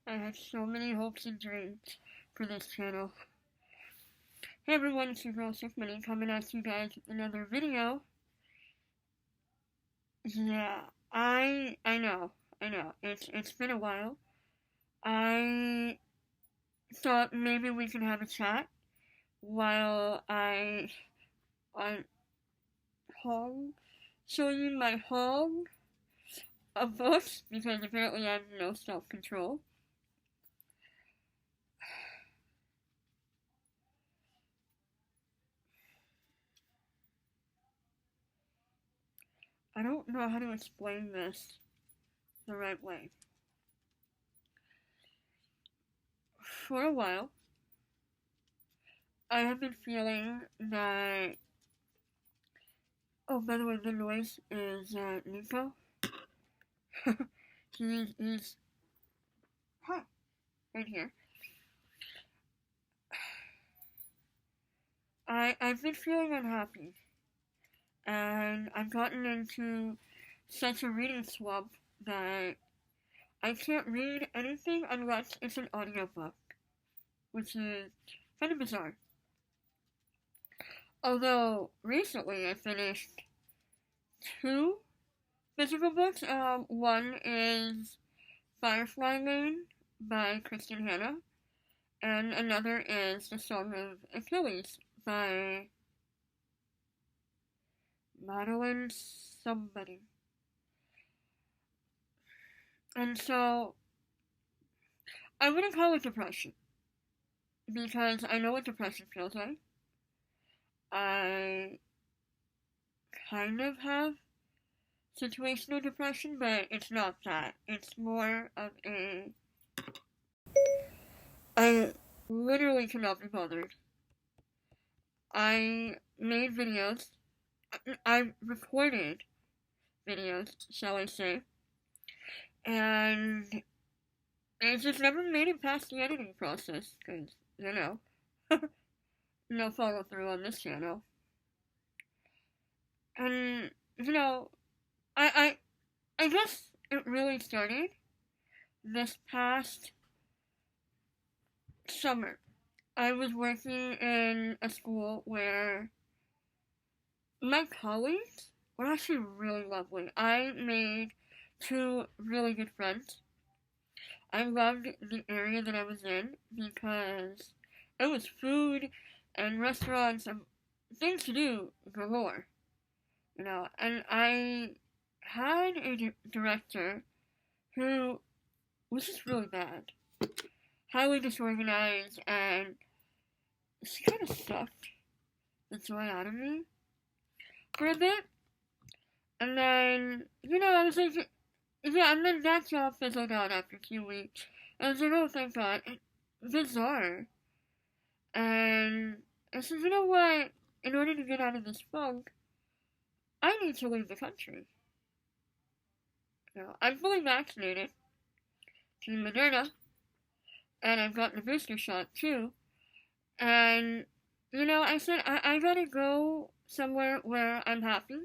I had so many hopes and dreams for this channel. Hey everyone, it's your girl Sick Money coming at you guys with another video. Yeah, I know. It's been a while. I thought maybe we could have a chat while I haul show you my haul of books because apparently I have no self-control. I don't know how to explain this the right way. For a while, I have been feeling that. Oh, by the way, the noise is Nico. he's right here. I've been feeling unhappy, and I've gotten into such a reading slump that I can't read anything unless it's an audiobook, which is kind of bizarre. Although recently I finished two physical books. One is Firefly Lane by Kristen Hanna, and another is The Song of Achilles by Madeline somebody. And so, I wouldn't call it depression, because I know what depression feels like. I kind of have situational depression, but it's not that. It's more of a... I literally cannot be bothered. I made videos. I recorded videos, shall I say. And I just never made it past the editing process, because, no follow through on this channel. And, I guess it really started this past summer. I was working in a school where my colleagues were actually really lovely. I made two really good friends. I loved the area that I was in because it was food and restaurants and things to do galore, and I had a director who was just really bad, highly disorganized, and she kind of sucked the joy out of me for a bit. And then, I was like, yeah, and then that job fizzled out after 2 weeks. I was like, oh, thank God. Bizarre. And I said, you know what? In order to get out of this funk, I need to leave the country. I'm fully vaccinated to Moderna, and I've gotten a booster shot too. And, I said, I gotta go somewhere where I'm happy,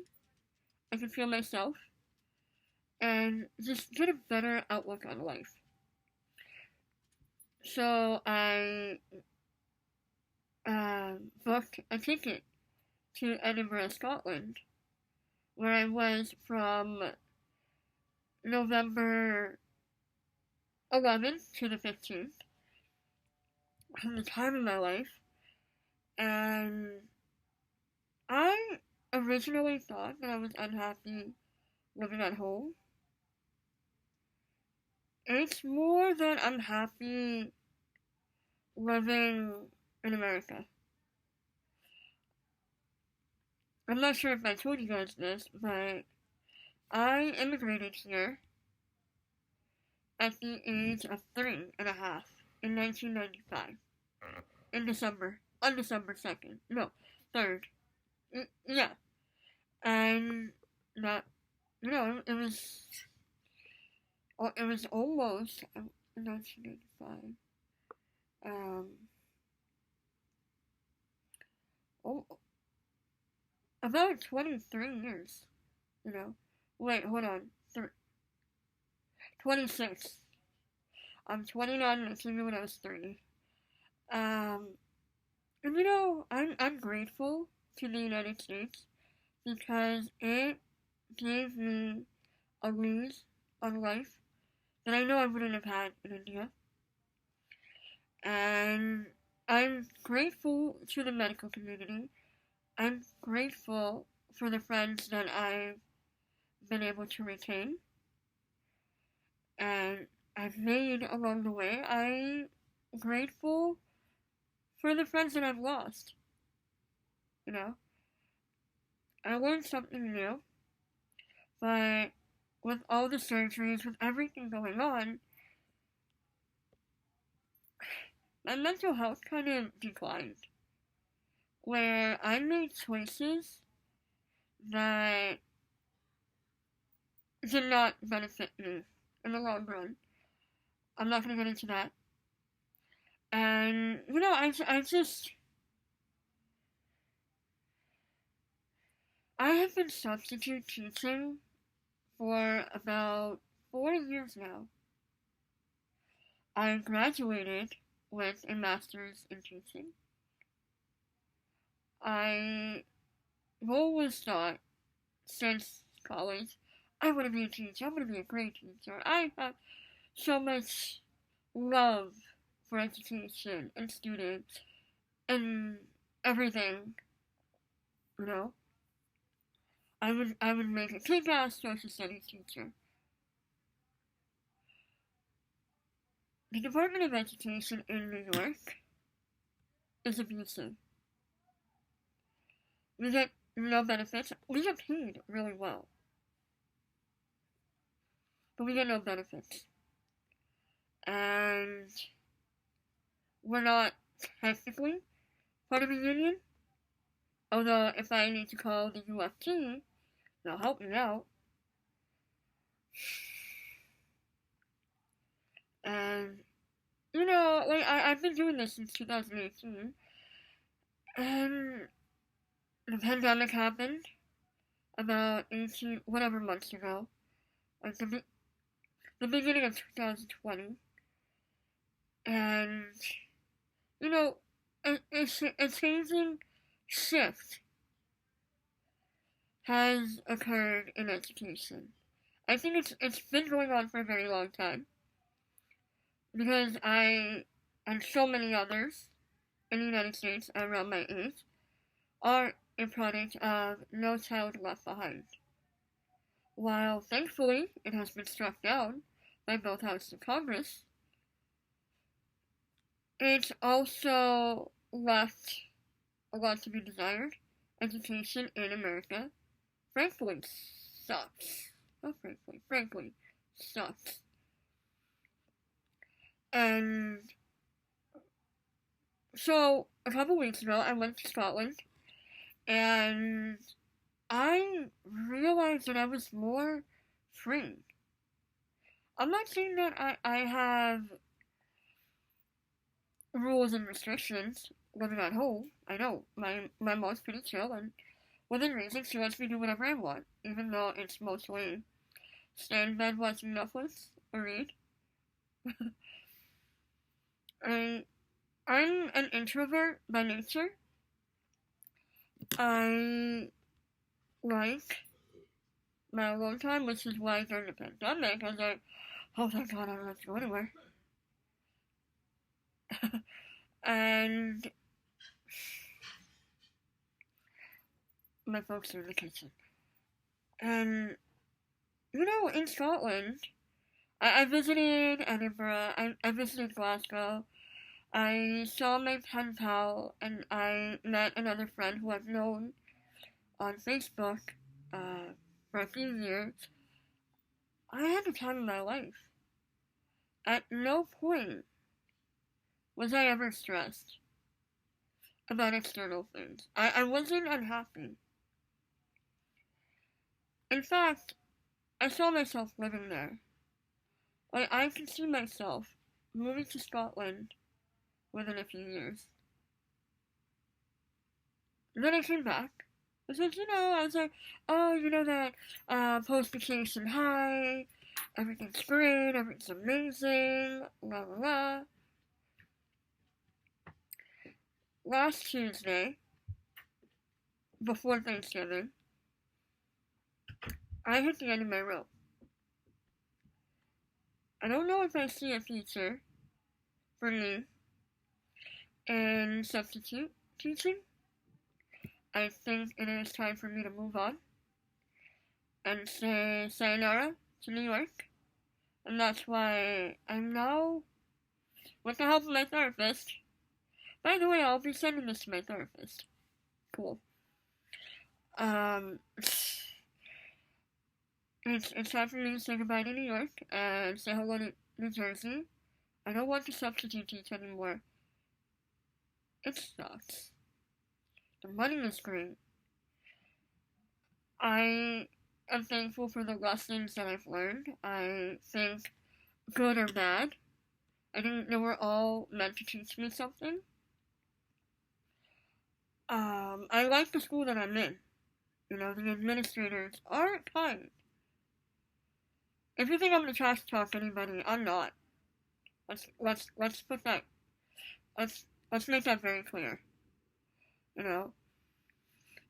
I can feel myself, and just get a better outlook on life. So I booked a ticket to Edinburgh, Scotland, where I was from November 11th to the 15th, from the time of my life, and I originally thought that I was unhappy living at home. It's more that I'm happy living in America. I'm not sure if I told you guys this, but I immigrated here at the age of 3.5 in 1995. In December. On December 2nd. No, 3rd. Yeah. And that, it was almost 1985. Oh, about 23 years, Wait, hold on. 26. I'm 29 and I came here when I was 3. Um, and I'm grateful to the United States because it gave me a lease on life that I know I wouldn't have had in India. And I'm grateful to the medical community. I'm grateful for the friends that I've been able to retain and I've made along the way. I'm grateful for the friends that I've lost. You know, I learned something new, but with all the surgeries, with everything going on, my mental health kind of declined. Where I made choices that did not benefit me in the long run. I'm not going to get into that. And, I have been substitute teaching for about 4 years now. I graduated with a master's in teaching. I always thought since college, I want to be a teacher. I want to be a great teacher. I have so much love for education and students and everything, you know. I would make a kick-ass social studies teacher. The Department of Education in New York is abusive. We get no benefits. We get paid really well, but we get no benefits. And we're not technically part of a union. Although, if I need to call the UFT, they'll help me out. And, I've been doing this since 2018. And the pandemic happened about 18, whatever months ago. Like the beginning of 2020. And, a changing shift has occurred in education. I think it's been going on for a very long time. Because I and so many others in the United States around my age are a product of No Child Left Behind. While thankfully it has been struck down by both houses of Congress, it's also left a lot to be desired. Education in America, frankly, sucks. Not frankly, sucks. And so, a couple weeks ago, I went to Scotland, and I realized that I was more free. I'm not saying that I have rules and restrictions living at home. I know, my mom's pretty chill, and within reason, she lets me do whatever I want, even though it's mostly stay in bed watching Netflix or read. I'm an introvert by nature. I like my alone time, which is why during the pandemic I was like, oh thank God I don't have to go anywhere. And my folks are in the kitchen. And, in Scotland, I visited Edinburgh, I visited Glasgow, I saw my pen pal, and I met another friend who I've known on Facebook for a few years. I had the time of my life. At no point was I ever stressed about external things. I wasn't unhappy. In fact, I saw myself living there. Like, I could see myself moving to Scotland within a few years. And then I came back. I was like, I was like, oh, that post-vacation high, Everything's great, everything's amazing, la la la. Last Tuesday, before Thanksgiving, I hit the end of my rope. I don't know if I see a future for me in substitute teaching. I think it is time for me to move on and say sayonara to New York. And that's why I'm now, with the help of my therapist. By the way, I'll be sending this to my therapist. Cool. It's time for me to say goodbye to New York and say hello to New Jersey. I don't want to substitute teach anymore. It sucks. The money is great. I am thankful for the lessons that I've learned. I think, good or bad, I think they were all meant to teach me something. I like the school that I'm in. You know, the administrators are kind. If you think I'm gonna trash talk anybody, I'm not. Let's put that. Let's make that very clear. You know,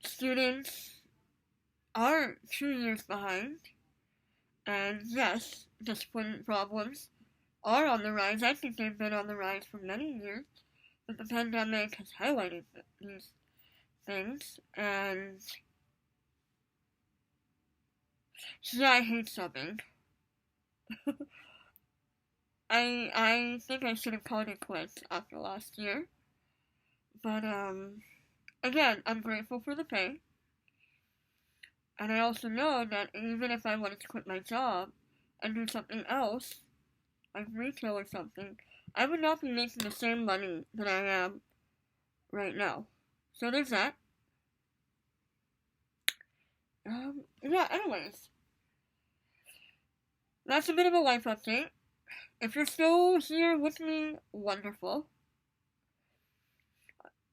students are 2 years behind, and yes, discipline problems are on the rise. I think they've been on the rise for many years, but the pandemic has highlighted these things, and yeah, I hate subbing. I think I should have called it quits after last year, but again, I'm grateful for the pay, and I also know that even if I wanted to quit my job and do something else, like retail or something, I would not be making the same money that I am right now. So there's that. Yeah, anyways. That's a bit of a life update. If you're still here with me, wonderful.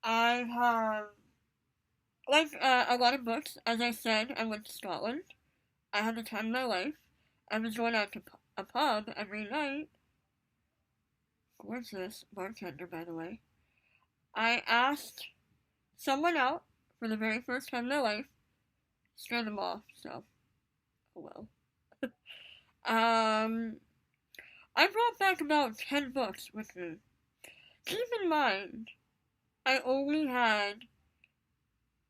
I have, like a lot of books, as I said, I went to Scotland. I had the time of my life. I was going out to a pub every night. Gorgeous bartender, by the way. I asked someone out for the very first time in my life. Scared them off, so, oh well. I brought back about 10 books with me. Keep in mind, I only had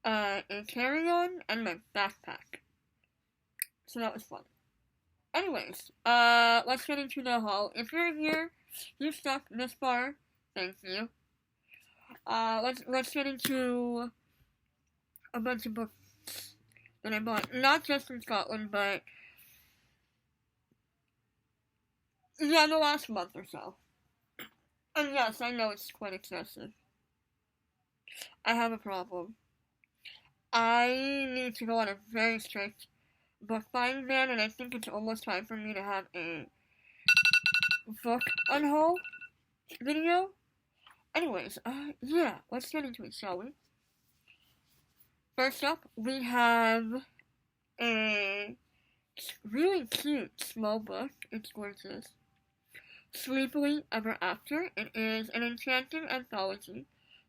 a carry-on and my backpack. So that was fun. Anyways, let's get into the haul. If you're here, you stuck this far, thank you. Let's get into a bunch of books that I bought. Not just from Scotland, but yeah, the last month or so. And yes, I know it's quite excessive. I have a problem. I need to go on a very strict book buying ban, and I think it's almost time for me to have a book unhaul video. Anyways, yeah, let's get into it, shall we? First up, we have a really cute small book. It's gorgeous. Sleepily Ever After. It is an enchanting anthology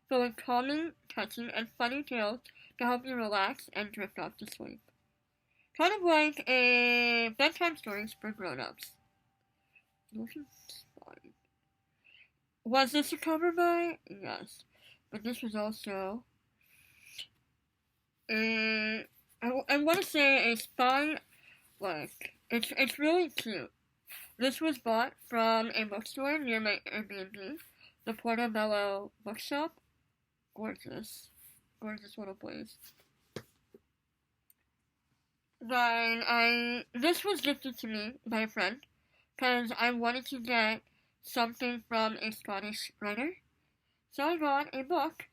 full of calming, touching, and funny tales to help you relax and drift off to sleep. Kind of like a bedtime stories for grown-ups. Was this a cover by? Yes. But this was also I want to say a spy, like, it's really cute. This was bought from a bookstore near my Airbnb, the Portobello Bookshop. Gorgeous. Gorgeous little place. Then this was gifted to me by a friend, because I wanted to get something from a Scottish writer. So I got a book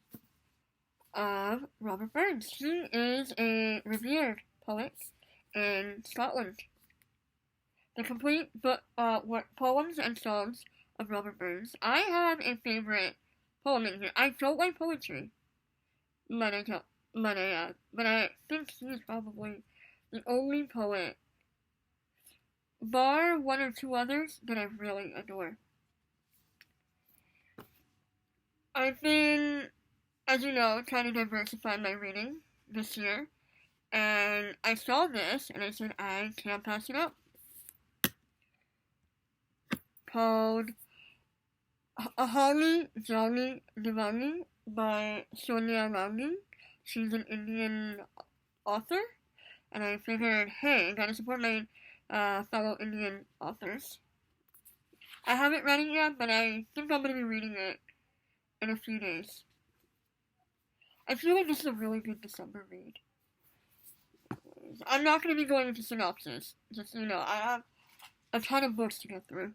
of Robert Burns. He is a revered poet in Scotland. The complete book, poems and songs of Robert Burns. I have a favorite poem in here. I don't like poetry, but I think he's probably the only poet bar one or two others that I really adore. I've been, as you know, trying to diversify my reading this year, and I saw this and I said I can't pass it up. Called Ahali Jali Diwali by Sonia Raghi. She's an Indian author, and I figured, hey, I gotta support my fellow Indian authors. I haven't read it yet, but I think I'm gonna be reading it in a few days. I feel like this is a really good December read. I'm not gonna be going into synopsis, just so you know. I have a ton of books to get through.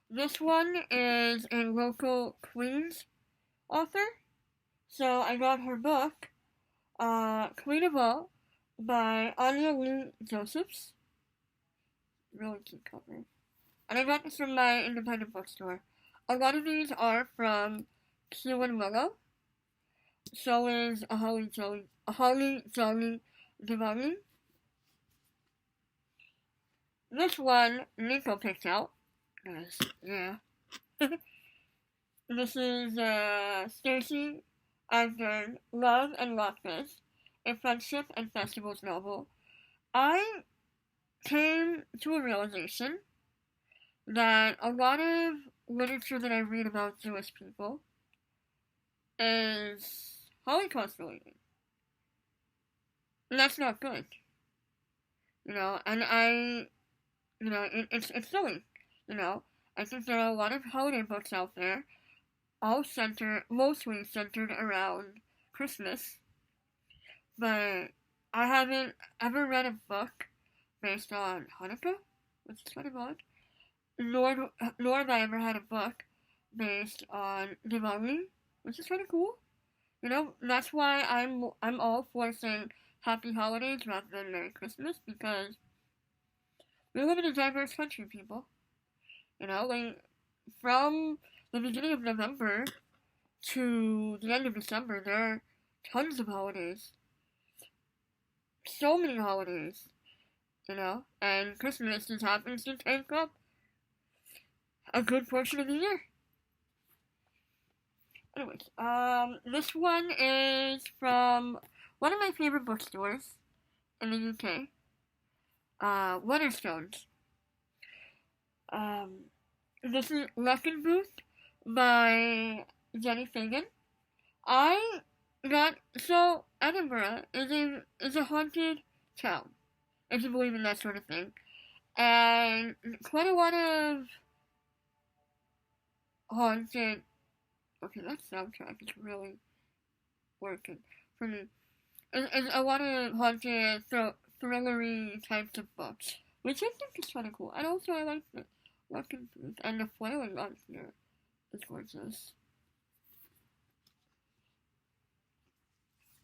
This one is a local Queens author, so I got her book, Queen of All, by Anya Lee Josephs. Really cute cover. And I got this from my independent bookstore. A lot of these are from Q and Willow. So is A Holly Jolly Diwali. This one, Nico picked out. Nice, yeah. This is Stacy Asgard, Love and Lockness, a friendship and festivals novel. I came to a realization that a lot of literature that I read about Jewish people is Holocaust related. And that's not good. And it's silly. I think there are a lot of holiday books out there, mostly centered around Christmas, but I haven't ever read a book based on Hanukkah, which is kind of odd, nor have I ever had a book based on Diwali, which is kind of cool. That's why I'm all for saying Happy Holidays rather than Merry Christmas, because we live in a diverse country, people. From the beginning of November to the end of December, there are tons of holidays. So many holidays, and Christmas just happens to take up a good portion of the year. Anyways, this one is from one of my favorite bookstores in the UK, Waterstones. This is Lesson Booth by Jenny Fagan. Edinburgh is a haunted town, if you believe in that sort of thing, and quite a lot of haunted. Okay, that soundtrack is really working for me. There's a lot of haunted, thrillery types of books, which I think is kind of cool. And also, I like the Lesson Booth, and the foiling on here is gorgeous.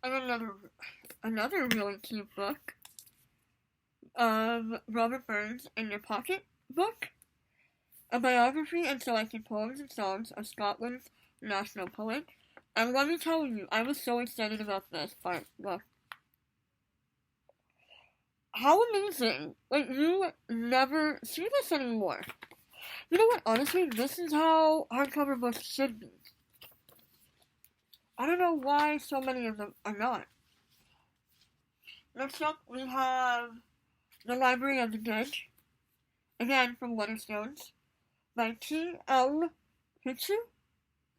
And another really cute book of Robert Burns in Your Pocket book, a biography and selected poems and songs of Scotland's national poet. And let me tell you, I was so excited about this part. Look. How amazing! You never see this anymore. You know what? Honestly, this is how hardcover books should be. I don't know why so many of them are not. Next up, we have The Library of the Dead, again from Waterstones, by T.L. Hitchu.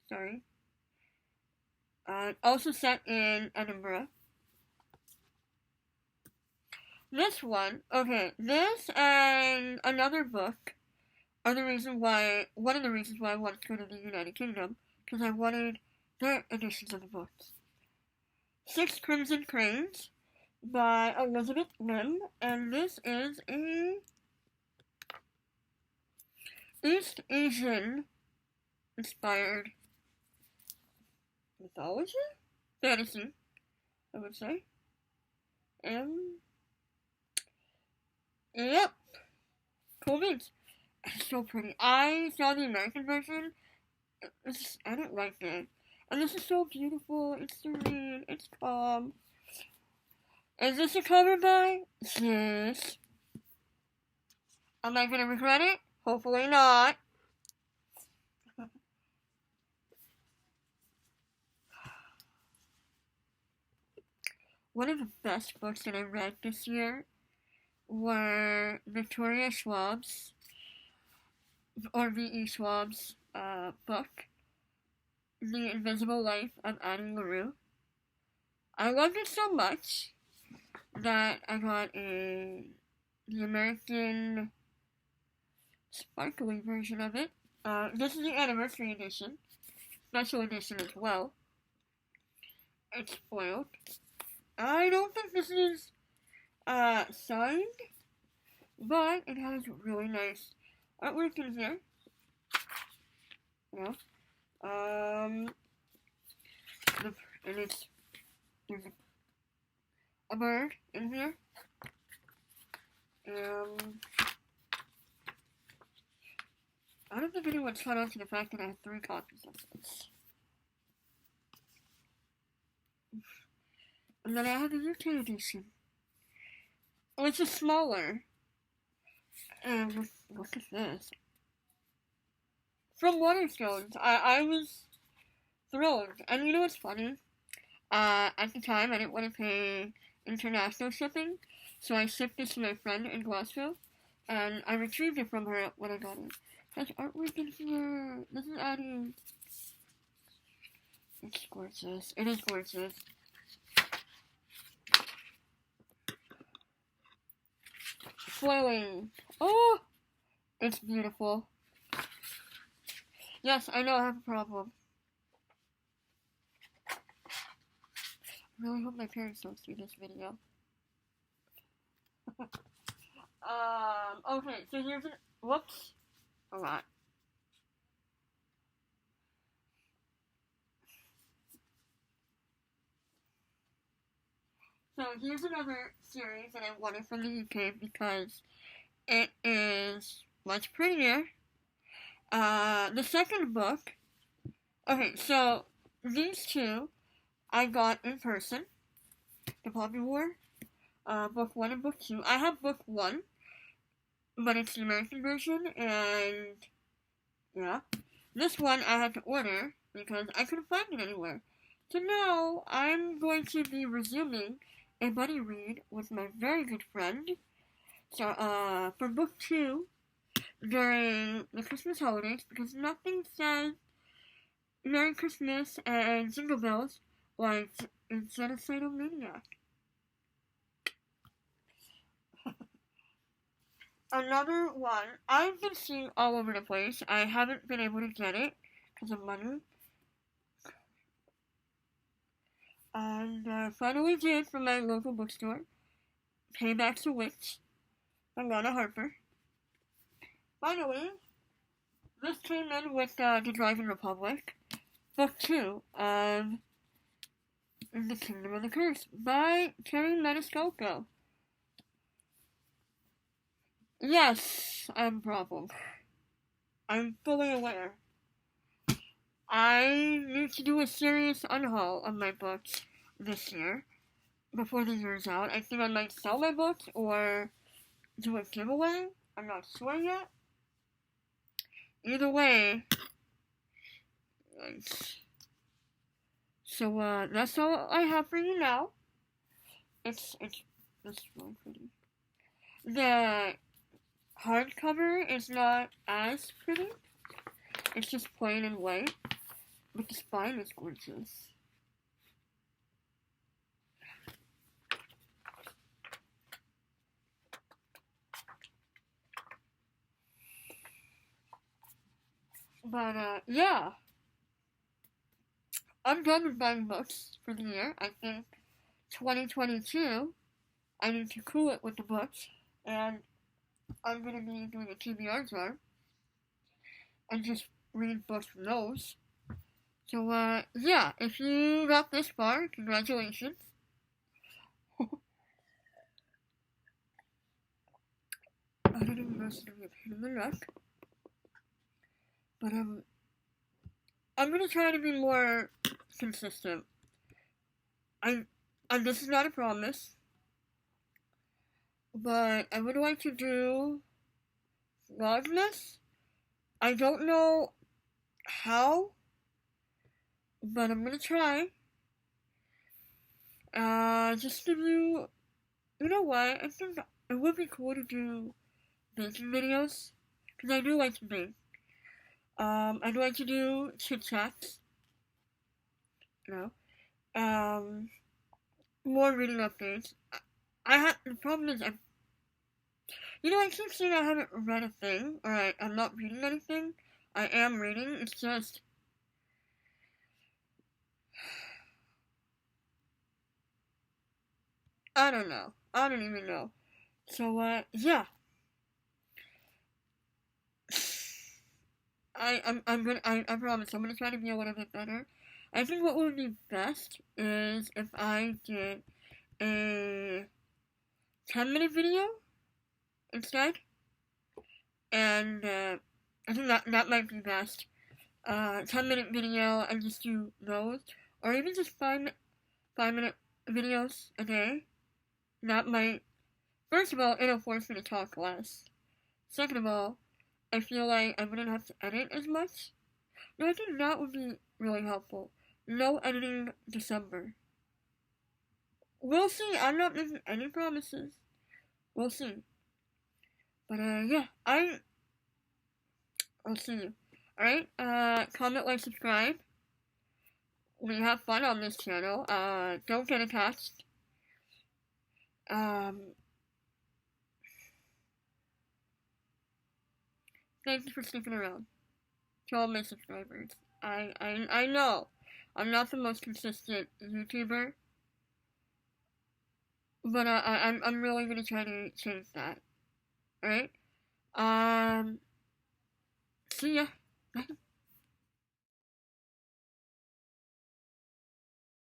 Sorry. Also set in Edinburgh. This and another book are one of the reasons why I wanted to go to the United Kingdom, because I wanted their editions of the books. Six Crimson Cranes by Elizabeth Lim, and this is a East Asian inspired mythology? Fantasy, I would say. Yep. Cool beans. It's so pretty. I saw the American version. I didn't like it. And this is so beautiful. It's serene. It's calm. Is this a cover by? Yes. Am I gonna regret it? Hopefully not. One of the best books that I read this year were Victoria Schwab's, or V.E. Schwab's, book, The Invisible Life of Annie LaRue. I loved it so much that I got the American sparkly version of it. This is the anniversary edition, special edition as well. It's spoiled. I don't think this is signed, but it has really nice artwork in here. Yeah. And there's a bird in here. I don't think anyone's caught on to the fact that I have 3 copies of this. And then I have the UK edition, which is smaller. And what is this? From Waterstones. I was thrilled. And you know what's funny? At the time, I didn't want to pay international shipping, so I shipped this to my friend in Glasgow, and I retrieved it from her when I got it. There's artwork in here. This is adding. It's gorgeous. It is gorgeous. Foiling. Oh! It's beautiful. Yes, I know I have a problem. I really hope my parents don't see this video. Okay, so here's whoops. A lot. So here's another series that I wanted from the UK because it is much prettier. The second book. Okay, so these two I got in person. The Poppy War. Book 1 and book 2. I have book 1, but it's the American version, and yeah. This one I had to order because I couldn't find it anywhere. So now I'm going to be resuming a buddy read with my very good friend. So, for book 2, during the Christmas holidays, because nothing says Merry Christmas and Jingle Bells like Genocidal Maniac. Another one, I've been seeing all over the place. I haven't been able to get it because of money. And finally did from my local bookstore. Payback's a Witch by Lana Harper. Finally, this came in with The Driving Republic, book 2 of The Kingdom of the Curse by Terry Maniscalco. Yes, I have a problem. I'm fully aware. I need to do a serious unhaul of my books this year, before the year's out. I think I might sell my books or do a giveaway. I'm not sure yet. Either way. So, that's all I have for you now. It's really pretty. The hardcover is not as pretty. It's just plain and white. But the spine is gorgeous. But, yeah. I'm done with buying books for the year. I think 2022, I need to cool it with the books. And I'm going to be doing a TBR jar. And just read books from those. So, yeah, if you got this far, congratulations. I don't even know if it's going to be a pain in the neck. But, I'm going to try to be more consistent. And this is not a promise, but I would like to do Vlogmas. I don't know how, but I'm gonna try. Just to do, you know what? I think it would be cool to do baking videos, because I do like to bake. I'd like to do chit chats, you know. More reading updates. The problem is, I keep saying I haven't read a thing, or I'm not reading anything. I am reading, it's just, I don't know. I don't even know. So, yeah. I promise, I'm gonna try to be a little bit better. I think what would be best is if I did a 10-minute video instead. And, I think that might be best. 10-minute video and just do those. Or even just 5-minute videos a day. That might, first of all, it'll force me to talk less. Second of all, I feel like I wouldn't have to edit as much. No, I think that would be really helpful. No editing December. We'll see. I'm not making any promises. We'll see. But, yeah, I'll see you. Alright, comment, like, subscribe. We have fun on this channel. Don't get attached. Thank you for sticking around. To all my subscribers. I know I'm not the most consistent YouTuber, but I'm really gonna try to change that. Alright? See ya. Bye.